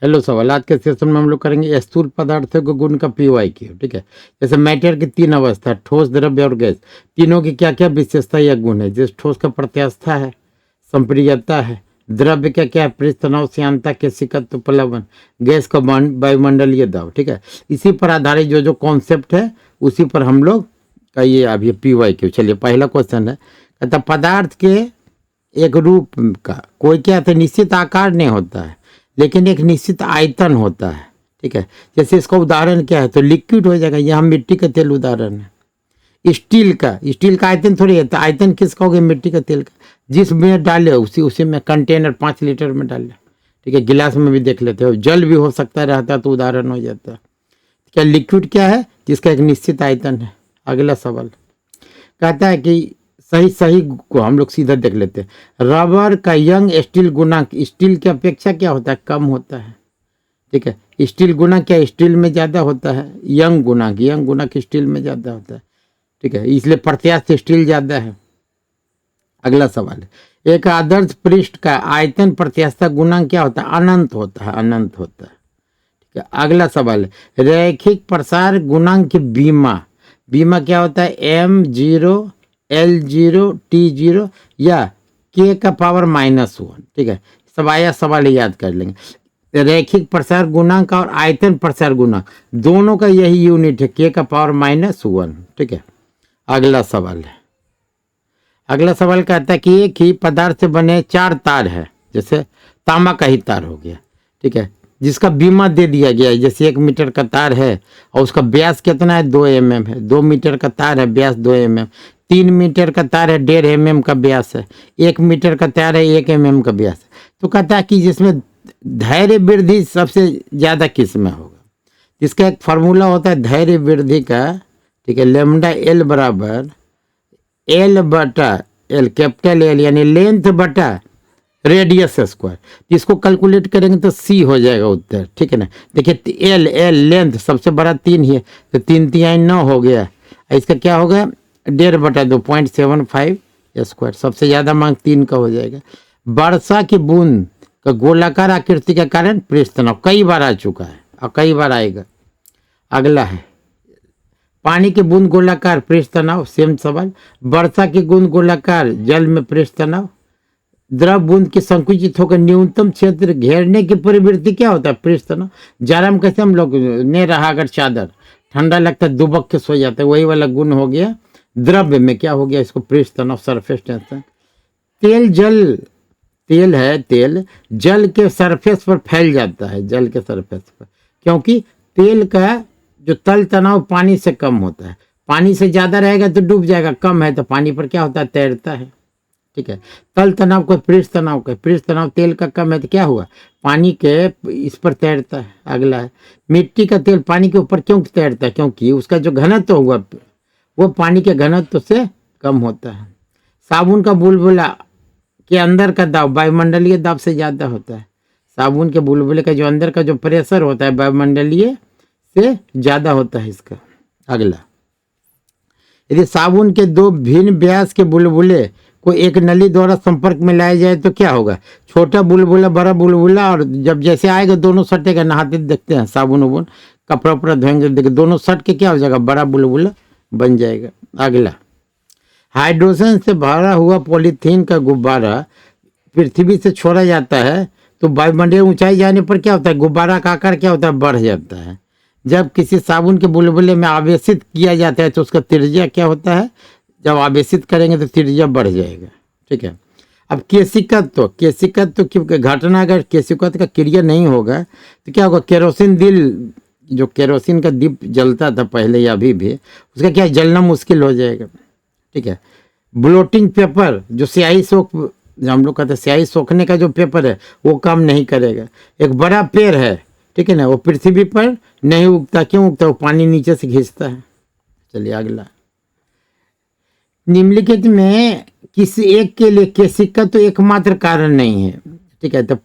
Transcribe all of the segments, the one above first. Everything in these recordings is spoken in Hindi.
हेलो सवाल, आज के सेशन में हम लोग करेंगे स्थूल पदार्थों के गुण का पीवाईक्यू। ठीक है, जैसे मैटर की तीन अवस्था, ठोस, द्रव्य और गैस, तीनों की क्या क्या विशेषता या गुण है। जैसे ठोस का प्रत्यास्था है, संप्रियता है, द्रव्य का क्या है, पृष्ठ तनाव, श्यानता, केशिकत्व, प्लवन, गैस का वायुमंडलीय दाब। ठीक है, इसी पर आधारित जो जो कॉन्सेप्ट है उसी पर हम लोग का ये अभी पीवाईक्यू। चलिए, पहला क्वेश्चन है, कहता पदार्थ के एक रूप का कोई क्या है, निश्चित आकार नहीं होता है लेकिन एक निश्चित आयतन होता है। ठीक है, जैसे इसका उदाहरण क्या है, तो लिक्विड हो जाएगा, यहाँ मिट्टी का तेल उदाहरण है। स्टील का आयतन थोड़ी है, तो आयतन किसका हो गया, मिट्टी का तेल का। जिसमें डाले उसी में कंटेनर 5 लीटर में डाले। ठीक है, गिलास में भी देख लेते हो, जल भी हो सकता रहता तो उदाहरण हो जाता है। क्या लिक्विड क्या है, जिसका एक निश्चित आयतन है। अगला सवाल कहता है कि सही को हम लोग सीधा देख लेते हैं। रबर का यंग स्टील गुणांक स्टील की अपेक्षा क्या होता है, कम होता है। ठीक है, स्टील गुणांक क्या स्टील में ज़्यादा होता है, यंग गुणांक स्टील में ज़्यादा होता है। ठीक है, इसलिए प्रत्यास्थ स्टील ज़्यादा है। अगला सवाल है, एक आदर्श पृष्ठ का आयतन प्रत्यास्थ गुणांक क्या होता है, अनंत होता है। ठीक है, अगला सवाल है, रैखिक प्रसार गुणांक की बीमा क्या होता है, m0 L0 T0 या k का पावर -1। ठीक है, सवाल याद कर लेंगे। रैखिक प्रसार गुणांक और आयतन प्रसार गुणांक दोनों का यही यूनिट है, k का पावर -1। ठीक है, अगला सवाल कहता है कि एक ही पदार्थ से बने 4 तार है, जैसे तांबा का ही तार हो गया। ठीक है, जिसका बीमा दे दिया गया है, जैसे 1 मीटर का तार है और उसका व्यास कितना है, 2 mm है। 2 मीटर का तार है, व्यास 2 mm। 3 मीटर का तार है, 1.5 mm का व्यास है। 1 मीटर का तार है, 1 mm का व्यास है। तो कहता है कि जिसमें धैर्य वृद्धि सबसे ज़्यादा किस में होगा। जिसका एक फार्मूला होता है धैर्य वृद्धि का। ठीक है, लैम्डा L बराबर L बटा L, कैपिटल L यानी लेंथ बटा रेडियस स्क्वायर। इसको कैलकुलेट करेंगे तो C हो जाएगा उत्तर। ठीक है ना, देखिए L लेंथ सबसे बड़ा 3 ही है, तो 3 3 9 हो गया। इसका क्या होगा, 1.5 बटा 2 0.75 स्क्वायर। सबसे ज़्यादा मांग 3 का हो जाएगा। वर्षा की बूंद का गोलाकार आकृति के कारण पृष्ठ तनाव कई बार आ चुका है और कई बार आएगा। अगला है, पानी की बूंद गोलाकार पृष्ठ तनाव, सेम सवाल। वर्षा की बूंद गोलाकार जल में पृष्ठ तनाव। द्रव बूंद की संकुचित होकर न्यूनतम क्षेत्र घेरने की प्रवृत्ति क्या होता है, पृष्ठ तनाव। जाड़ा में कैसे हम लोग ने रहा अगर चादर, ठंडा लगता है दुबक के सो जाता है, वही वाला गुण हो गया। द्रव्य में क्या हो गया, इसको पृष्ठ तनाव, सरफेस टेंशन। तेल जल के सरफेस पर फैल जाता है, जल के सरफेस पर, क्योंकि तेल का जो तल तनाव पानी से कम होता है। पानी से ज़्यादा रहेगा तो डूब जाएगा, कम है तो पानी पर क्या होता है, तैरता है। ठीक है, तल तनाव को पृष्ठ तनाव तेल का कम है तो क्या हुआ, पानी के इस पर तैरता है। अगला है, मिट्टी का तेल पानी के ऊपर क्यों तैरता है, क्योंकि उसका जो घनत्व हुआ वो पानी के घनत्व से कम होता है। साबुन का बुलबुला के अंदर का दाब वायुमंडलीय दाब से ज़्यादा होता है। साबुन के बुलबुले का जो अंदर का जो प्रेशर होता है वायुमंडलीय से ज़्यादा होता है इसका। अगला, यदि साबुन के 2 भिन्न व्यास के बुलबुले को एक नली द्वारा संपर्क में लाया जाए तो क्या होगा, छोटा बुलबुला बड़ा बुलबुला, और जब जैसे आएगा दोनों सटेगा। नहाते देखते हैं साबुन उबुन कपड़ा उपड़ा धोएंगे, देखिए दोनों सट के क्या हो जाएगा, बड़ा बुलबुला बन जाएगा। अगला, हाइड्रोजन से भरा हुआ पॉलीथीन का गुब्बारा पृथ्वी से छोड़ा जाता है तो वायुमंडलीय ऊंचाई जाने पर क्या होता है, गुब्बारा का आकार क्या होता है, बढ़ जाता है। जब किसी साबुन के बुलबुले में आवेशित किया जाता है तो उसका त्रिज्या क्या होता है, जब आवेशित करेंगे तो त्रिज्या बढ़ जाएगा। ठीक है, अब केशिकत्व की घटना, अगर केशिकत्व का क्रिया नहीं होगा तो क्या होगा, केरोसिन दिल, जो केरोसिन का दीप जलता था पहले या अभी भी, उसका क्या जलना मुश्किल हो जाएगा। ठीक है, ब्लोटिंग पेपर जो स्याही सोख, हम लोग कहते हैं स्याही सोखने का जो पेपर है वो काम नहीं करेगा। एक बड़ा पेड़ है, ठीक है ना, वो पृथ्वी पर नहीं उगता, क्यों उगता, वो पानी नीचे से खींचता है। चलिए अगला, निम्नलिखित में किसी एक के लिए केशिका तो एकमात्र कारण नहीं है। ठीक है, तो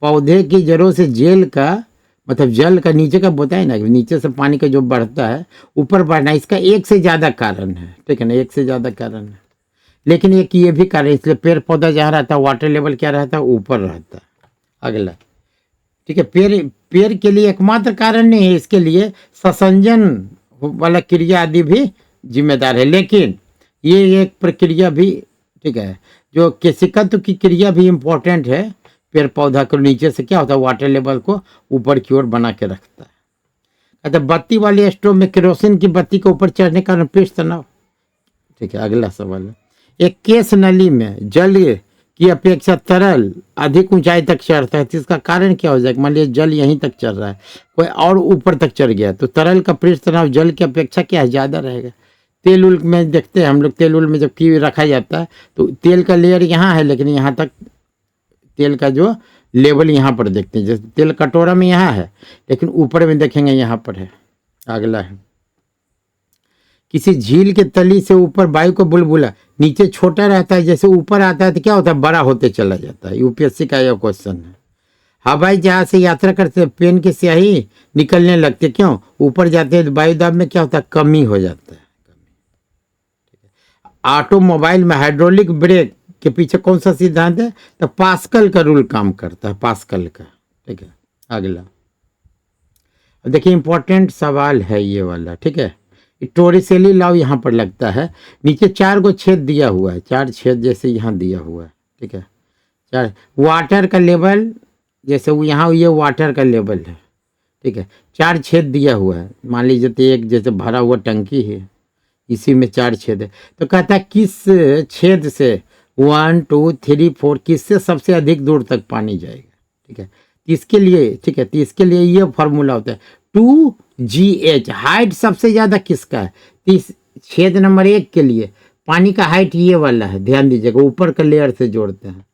पौधे की जड़ों से जेल का मतलब जल का नीचे का बताए ना, नीचे से पानी का जो बढ़ता है ऊपर बढ़ना, इसका एक से ज़्यादा कारण है। ठीक है ना, एक से ज़्यादा कारण है, लेकिन एक ये भी कारण, इसलिए पेड़ पौधा जहाँ रहता है वाटर लेवल क्या रहता है, ऊपर रहता है। अगला, ठीक है, पेड़ के लिए एकमात्र कारण नहीं है, इसके लिए ससंजन वाला क्रिया आदि भी जिम्मेदार है। लेकिन ये एक प्रक्रिया भी, ठीक है, जो केशिकत्व की क्रिया भी इम्पोर्टेंट है। पेड़ पौधा को नीचे से क्या होता है, वाटर लेवल को ऊपर की ओर बना के रखता है। कहते बत्ती वाले स्टोव में केरोसिन की बत्ती के ऊपर चढ़ने का कारण पृष्ठ तनाव। ठीक है, अगला सवाल है, एक केस नली में जल की अपेक्षा तरल अधिक ऊंचाई तक चढ़ता है, तो इसका कारण क्या हो जाएगा? मान लीजिए जल यहीं तक चढ़ रहा है, कोई और ऊपर तक चढ़ गया, तो तरल का पृष्ठ तनाव जल की अपेक्षा क्या है, ज़्यादा रहेगा। तेल उल में देखते हैं हम लोग, तेल उल में जब की रखा जाता है तो तेल का लेयर यहाँ है, लेकिन यहाँ तक तेल का जो लेवल यहाँ पर देखते हैं, जैसे तेल कटोरा में यहाँ है, लेकिन ऊपर में देखेंगे यहाँ पर है। अगला है, किसी झील के तली से ऊपर वायु का बुलबुला नीचे छोटा रहता है, जैसे ऊपर आता है तो क्या होता है, बड़ा होते चला जाता है। यूपीएससी का यह क्वेश्चन है। हवाई जहाज से यात्रा करते पेन की स्याही निकलने लगती, क्यों? ऊपर जाते हैं वायु दाब में क्या होता है, कमी हो जाता है। ऑटोमोबाइल में हाइड्रोलिक ब्रेक के पीछे कौन सा सिद्धांत है? तो पास्कल का रूल काम करता है, पास्कल का। ठीक है, अगला देखिए इंपॉर्टेंट सवाल है ये वाला। ठीक है, टोरिसेली लॉ यहाँ पर लगता है, नीचे 4 को छेद दिया हुआ है, 4 छेद जैसे यहाँ दिया हुआ है। ठीक है, 4 वाटर का लेवल, जैसे वो यहाँ ये वाटर का लेवल है। ठीक है, 4 छेद दिया हुआ है, मान लीजिए तो एक जैसे भरा हुआ टंकी है, इसी में 4 छेद है, तो कहता है किस छेद से 1 2 3 4 किससे सबसे अधिक दूर तक पानी जाएगा। ठीक है, इसके लिए, ठीक है, तो इसके लिए ये फॉर्मूला होता है 2GH। हाइट सबसे ज्यादा किसका है? इस छेद नंबर 1 के लिए पानी का हाइट ये वाला है, ध्यान दीजिएगा, ऊपर का लेयर से जोड़ते हैं।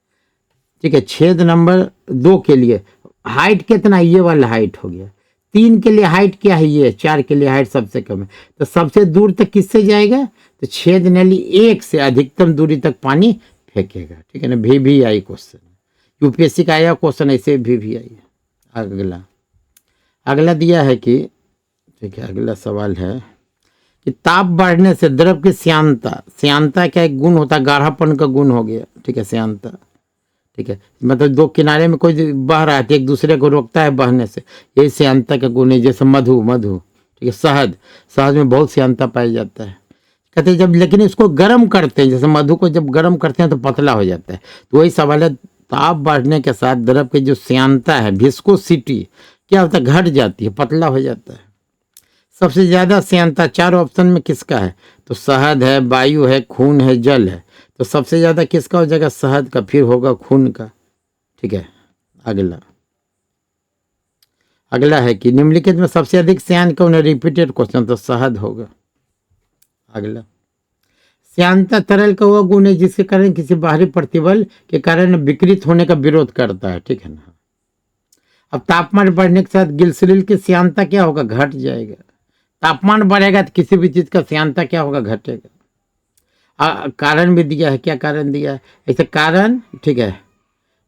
ठीक है, छेद नंबर 2 के लिए हाइट कितना, ये वाला हाइट हो गया। 3 के लिए हाइट क्या है, ये। 4 के लिए हाइट सबसे कम है, तो सबसे दूर तक किससे जाएगा? तो छेद नली 1 से अधिकतम दूरी तक पानी फेंकेगा। ठीक है ना, VVI क्वेश्चन, यूपीएससी का आया क्वेश्चन ऐसे VVI है। अगला दिया है कि, ठीक है, अगला सवाल है कि ताप बढ़ने से द्रव की श्यानता क्या एक गुण होता है? गाढ़ापन का गुण हो गया। ठीक है, श्यानता। ठीक है, मतलब 2 किनारे में कोई बह रहा है तो एक दूसरे को रोकता है बहने से, यही श्यानता का गुण है। जैसे मधु, ठीक है, शहद में बहुत श्यानता पाया जाता है। कहते हैं जब, लेकिन इसको गर्म करते हैं, जैसे मधु को जब गर्म करते हैं तो पतला हो जाता है। तो वही सवाल है, ताप बढ़ने के साथ द्रव की जो श्यानता है, विस्कोसिटी क्या होता है, घट जाती है, पतला हो जाता है। सबसे ज्यादा श्यानता 4 ऑप्शन में किसका है? तो शहद है, वायु है, खून है, जल है। तो सबसे ज्यादा किसका हो जाएगा? शहद का, फिर होगा खून का। ठीक है, अगला है कि निम्नलिखित में सबसे अधिक श्यान कौन है? रिपीटेड क्वेश्चन, तो शहद होगा। अगला, श्यानता तरल का वह गुण है जिसके कारण किसी बाहरी प्रतिबल के कारण विकृत होने का विरोध करता है। ठीक है ना। अब तापमान बढ़ने के साथ ग्लिसरीन की श्यानता क्या होगा? घट जाएगा। तापमान बढ़ेगा तो किसी भी चीज का श्यानता क्या होगा? घटेगा। कारण भी दिया है, क्या कारण दिया है? ऐसे कारण, ठीक है,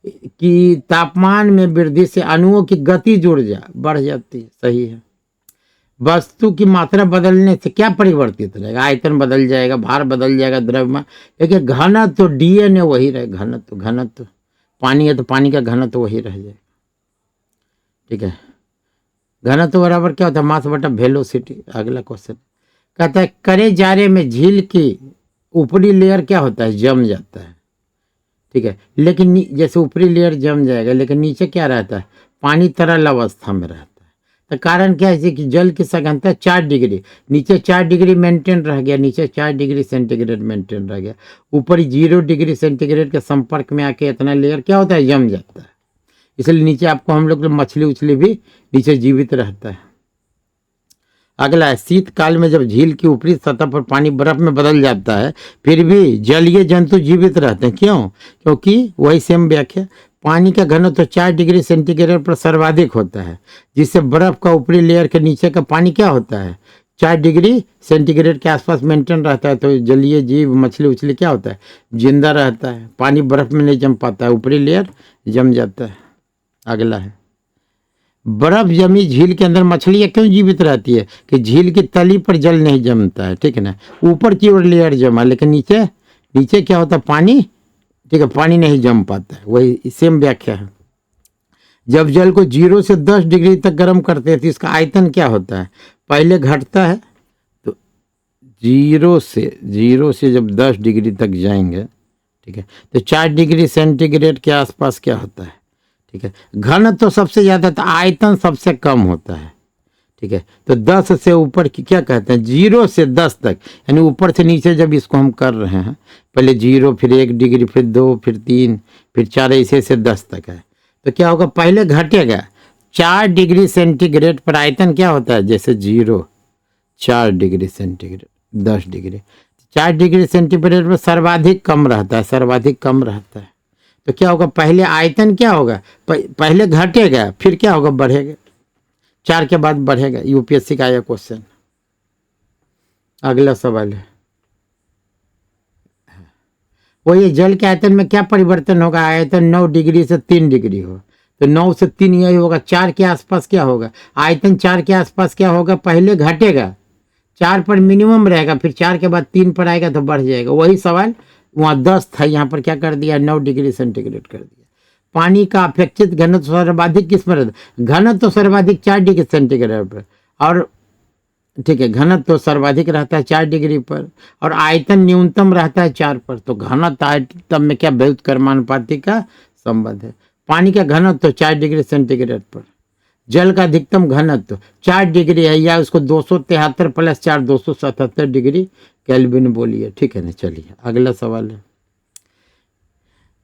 कि तापमान में वृद्धि से अणुओं की गतिज ऊर्जा बढ़ जाती है। सही है। वस्तु की मात्रा बदलने से क्या परिवर्तित रहेगा? आयतन बदल जाएगा, भार बदल जाएगा द्रव्यमान, लेकिन घनत्व तो DNA वही रहेगा। घनत्व पानी है तो पानी का घनत्व वही रह जाएगा। ठीक है, घनत्व बराबर क्या होता है? मास बटा वेलोसिटी। अगला क्वेश्चन कहता है करे जारे में झील की ऊपरी लेयर क्या होता है? जम जाता है। ठीक है, लेकिन जैसे ऊपरी लेयर जम जाएगा, लेकिन नीचे क्या रहता है? पानी तरल अवस्था में रहता है। तो कारण क्या है कि जल की सघनता 4 डिग्री, नीचे 4 डिग्री मेंटेन रह गया, नीचे 4 डिग्री सेंटीग्रेड मेंटेन रह गया, ऊपर 0 डिग्री सेंटीग्रेड के संपर्क में आके इतना लेयर क्या होता है? जम जाता है। इसलिए नीचे आपको हम लोग मछली उछली भी नीचे जीवित रहता है। अगला है शीतकाल में जब झील की ऊपरी सतह पर पानी बर्फ में बदल जाता है, फिर भी जलीय जंतु जीवित रहते हैं। क्यों? क्योंकि वही सेम व्याख्या, पानी का घनत्व 4 डिग्री सेंटीग्रेड पर सर्वाधिक होता है, जिससे बर्फ का ऊपरी लेयर के नीचे का पानी क्या होता है? 4 डिग्री सेंटीग्रेड के आसपास मेंटेन रहता है। तो जलीय जीव मछली उछली क्या होता है? जिंदा रहता है। पानी बर्फ में नहीं जम पाता है, ऊपरी लेयर जम जाता है। अगला है बर्फ जमी झील के अंदर मछलियां क्यों जीवित रहती है? कि झील की तली पर जल नहीं जमता है। ठीक है ना, ऊपर की ओर लेयर जमा, लेकिन नीचे क्या होता है? पानी। ठीक है, पानी नहीं जम पाता है। वही सेम व्याख्या है। जब जल को 0 से 10 डिग्री तक गर्म करते हैं तो इसका आयतन क्या होता है, पहले घटता है, तो 0 से जब 10 डिग्री तक जाएंगे, ठीक है, तो 4 डिग्री सेंटीग्रेड के आसपास क्या होता है, ठीक है। घन तो सबसे ज़्यादा, तो आयतन सबसे कम होता है, ठीक है। तो 10 से ऊपर की क्या कहते हैं, 0 से 10 तक, यानी ऊपर से नीचे जब इसको हम कर रहे हैं, पहले 0, फिर 1 डिग्री, फिर 2, फिर 3, फिर 4, ऐसे से 10 तक है, तो क्या होगा, पहले घटेगा 4 डिग्री सेंटीग्रेड पर आयतन क्या होता है, जैसे 0, 4 degree centigrade, 10 degree, 4 degree centigrade में सर्वाधिक कम रहता है, सर्वाधिक कम रहता है। तो क्या होगा, पहले आयतन क्या होगा, पहले घटेगा, फिर क्या होगा, बढ़ेगा, 4 के बाद बढ़ेगा। यूपीएससी का आया क्वेश्चन। अगला सवाल है, वो ये जल के आयतन में क्या परिवर्तन होगा, आयतन 9 डिग्री से 3 डिग्री हो, तो 9 से 3 यही होगा, 4 के आसपास क्या होगा, आयतन 4 के आसपास क्या होगा, पहले घटेगा, 4 पर मिनिमम रहेगा, फिर 4 के बाद 3 पर आएगा तो बढ़ जाएगा। वही सवाल वहाँ 10 था, यहाँ पर क्या कर दिया, 9 डिग्री सेंटीग्रेड कर दिया। पानी का अपेक्षित घनत्व सर्वाधिक किस पर, घनत्व तो सर्वाधिक 4 डिग्री सेंटीग्रेड पर, और ठीक है, घनत्व तो सर्वाधिक रहता है 4 डिग्री पर, और आयतन न्यूनतम रहता है 4 पर, तो घनत्व आयतन में क्या बहुत कर्मानुपाती का संबंध है। पानी का घनत्व तो 4 डिग्री सेंटीग्रेड पर, जल का अधिकतम घनत्व 4 डिग्री है, या उसको 273 + 4 277 डिग्री केल्विन बोलिए, ठीक है ना। चलिए अगला सवाल है,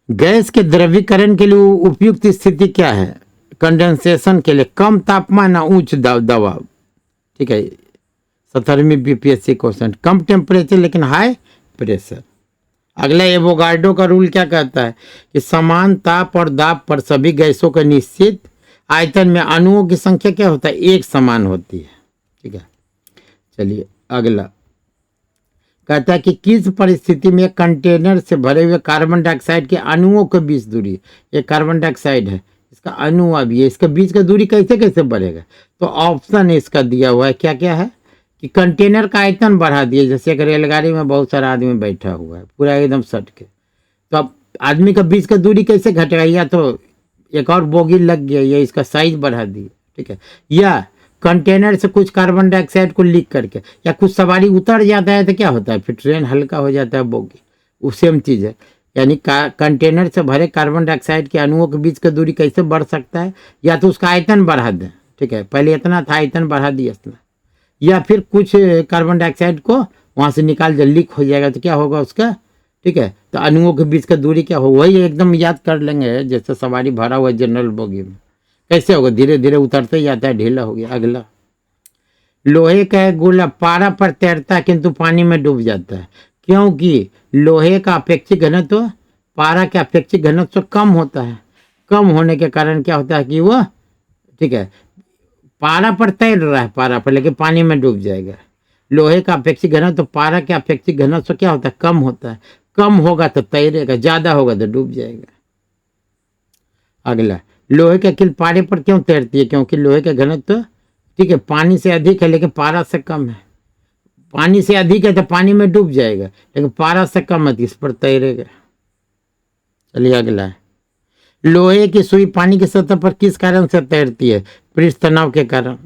गैस के द्रवीकरण के लिए उपयुक्त स्थिति क्या है, कंडेंसेशन के लिए कम तापमान और उच्च दबाव, ठीक है, 17वीं बीपीएससी क्वेश्चन, कम टेम्परेचर लेकिन हाई प्रेशर। अगला एवोगाड्रो का रूल क्या कहता है कि समान ताप और दाब पर सभी गैसों के निश्चित आयतन में अणुओं की संख्या क्या होता है, एक समान होती है, ठीक है। चलिए अगला कहता है कि किस परिस्थिति में कंटेनर से भरे हुए कार्बन डाइऑक्साइड के अणुओं के बीच दूरी, ये कार्बन डाइऑक्साइड है, इसका अणु अभी है, इसके बीच का दूरी कैसे कैसे बढ़ेगा, तो ऑप्शन इसका दिया हुआ है, क्या क्या है कि कंटेनर का आयतन बढ़ा दिए, जैसे एक रेलगाड़ी में बहुत सारा आदमी बैठा हुआ है पूरा एकदम सट के, तो अब आदमी का बीच का दूरी कैसे घटेगा, या तो एक और बोगी लग गया, या इसका साइज बढ़ा दिए, ठीक है, या कंटेनर से कुछ कार्बन डाइऑक्साइड को लीक करके, या कुछ सवारी उतर जाता है तो क्या होता है, फिर ट्रेन हल्का हो जाता है बोगी, वो सेम चीज़ है। यानी कंटेनर से भरे कार्बन डाइऑक्साइड के अणुओं के बीच का दूरी कैसे बढ़ सकता है, या तो उसका आयतन बढ़ा दें, ठीक है, पहले इतना था आयतन बढ़ा दिया इतना, या फिर कुछ कार्बन डाइऑक्साइड को वहाँ से निकाल दे, लीक हो जाएगा तो क्या होगा उसका, ठीक है, तो अणुओं के बीच का दूरी क्या होगा, वही एकदम याद कर लेंगे, जैसे सवारी भरा हुआ जनरल बोगी में कैसे होगा, धीरे धीरे उतरते जाता है, ढीला हो गया। अगला, लोहे का एक गोला पारा पर तैरता है किंतु पानी में डूब जाता है, क्योंकि लोहे का अपेक्षित घनत्व पारा के अपेक्षित घनत्व कम होता है, कम होने के कारण क्या होता है कि वह, ठीक है, पारा पर तैर रहा है, पारा पर, लेकिन पानी में डूब जाएगा। लोहे का अपेक्षित घनत्व पारा के अपेक्षित घनत्व क्या होता है, कम होता है, कम होगा तो तैरेगा, ज्यादा होगा तो डूब जाएगा। अगला, लोहे की कील पारे पर क्यों तैरती है, क्योंकि लोहे का घनत्व, ठीक है, पानी से अधिक है लेकिन पारा से कम है, पानी से अधिक है तो पानी में डूब जाएगा, लेकिन पारा से कम है तो इस पर तैरेगा। चलिए अगला है, लोहे की सुई पानी की सतह पर किस कारण से तैरती है, पृष्ठ तनाव के कारण।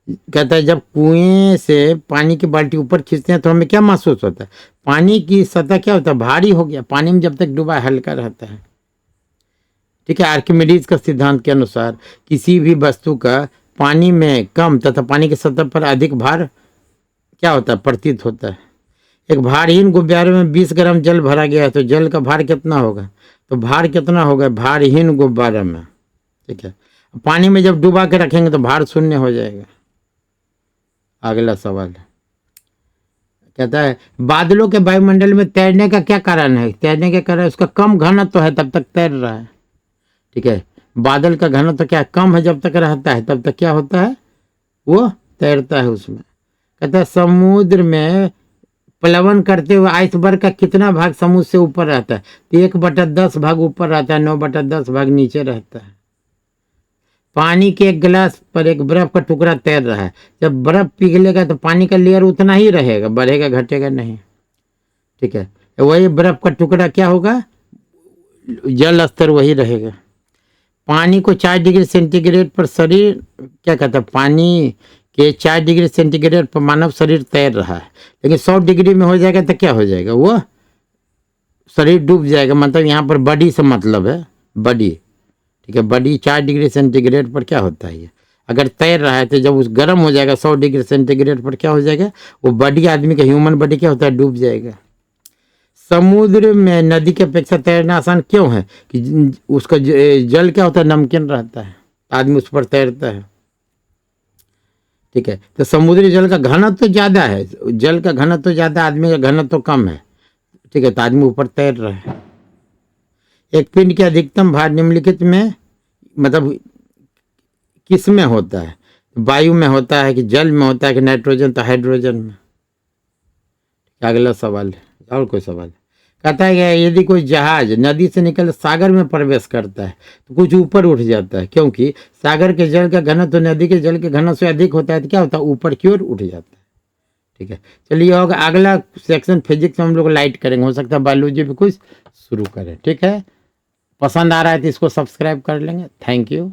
कहता है जब कुएं से पानी की बाल्टी ऊपर खींचते हैं तो हमें क्या महसूस होता है, पानी की सतह क्या होता है, भारी हो गया, पानी में जब तक डूबा हल्का रहता है, ठीक है। आर्किमिडीज का सिद्धांत के अनुसार किसी भी वस्तु का पानी में कम तथा पानी की सतह पर अधिक भार क्या होता है, प्रतीत होता है। एक भारहीन गुब्बारे में 20 ग्राम जल भरा गया है तो जल का भार कितना होगा, तो भार कितना होगा भारहीन गुब्बारे में, ठीक है। पानी में जब डुबा के रखेंगे तो भार शून्य हो जाएगा। अगला सवाल है, कहता है बादलों के वायुमंडल में तैरने का क्या कारण है, तैरने के कारण उसका कम घनत्व है तब तक तैर रहा है, ठीक है। बादल का घनत्व क्या कम है, जब तक रहता है तब तक क्या होता है, वो तैरता है उसमें। कहता है समुद्र में प्लवन करते हुए आइसबर्ग का कितना भाग समुद्र से ऊपर रहता है, तो 1/10 भाग ऊपर रहता है, 9/10 भाग नीचे रहता है। पानी के एक गिलास पर एक बर्फ का टुकड़ा तैर रहा है, जब बर्फ पिघलेगा तो पानी का लेयर उतना ही रहेगा, बढ़ेगा घटेगा नहीं, ठीक है। वही बर्फ का टुकड़ा क्या होगा, जल स्तर वही रहेगा। पानी को 4 डिग्री सेंटीग्रेड पर शरीर क्या कहता है, पानी के 4 डिग्री सेंटीग्रेड पर मानव शरीर तैर रहा है, लेकिन 100 डिग्री में हो जाएगा तो क्या हो जाएगा, वो शरीर डूब जाएगा। मतलब यहाँ पर बॉडी से मतलब है, बॉडी, ठीक है। बॉडी 4 डिग्री सेंटीग्रेड पर क्या होता है, ये अगर तैर रहा है तो जब उस गर्म हो जाएगा 100 डिग्री सेंटीग्रेड पर क्या हो जाएगा, वो बॉडी, आदमी का ह्यूमन बॉडी क्या होता है, डूब जाएगा। समुद्र में नदी की अपेक्षा तैरना आसान क्यों है, कि उसका जल क्या होता है, नमकीन रहता है, आदमी उस पर तैरता है, ठीक है। तो समुद्री जल का घनत्व तो ज़्यादा है, जल का घनत्व तो ज़्यादा, आदमी का घनत्व तो कम है, ठीक है। तो आदमी ऊपर तैर रहा है। एक पिंड के अधिकतम भार निम्नलिखित में मतलब किस में होता है, वायु में होता है कि जल में होता है कि नाइट्रोजन, तो हाइड्रोजन में। अगला सवाल है, और कोई सवाल कहता है कि यदि कोई जहाज नदी से निकल सागर में प्रवेश करता है तो कुछ ऊपर उठ जाता है, क्योंकि सागर के जल का घनत्व तो नदी के जल के घनत्व से अधिक होता है, तो क्या होता है, ऊपर की ओर उठ जाता है, ठीक है। चलिए होगा अगला सेक्शन फिजिक्स में हम लोग लाइट करेंगे, हो सकता है बायोलॉजी भी कुछ शुरू करें, ठीक है। पसंद आ रहा है तो इसको सब्सक्राइब कर लेंगे। Thank you.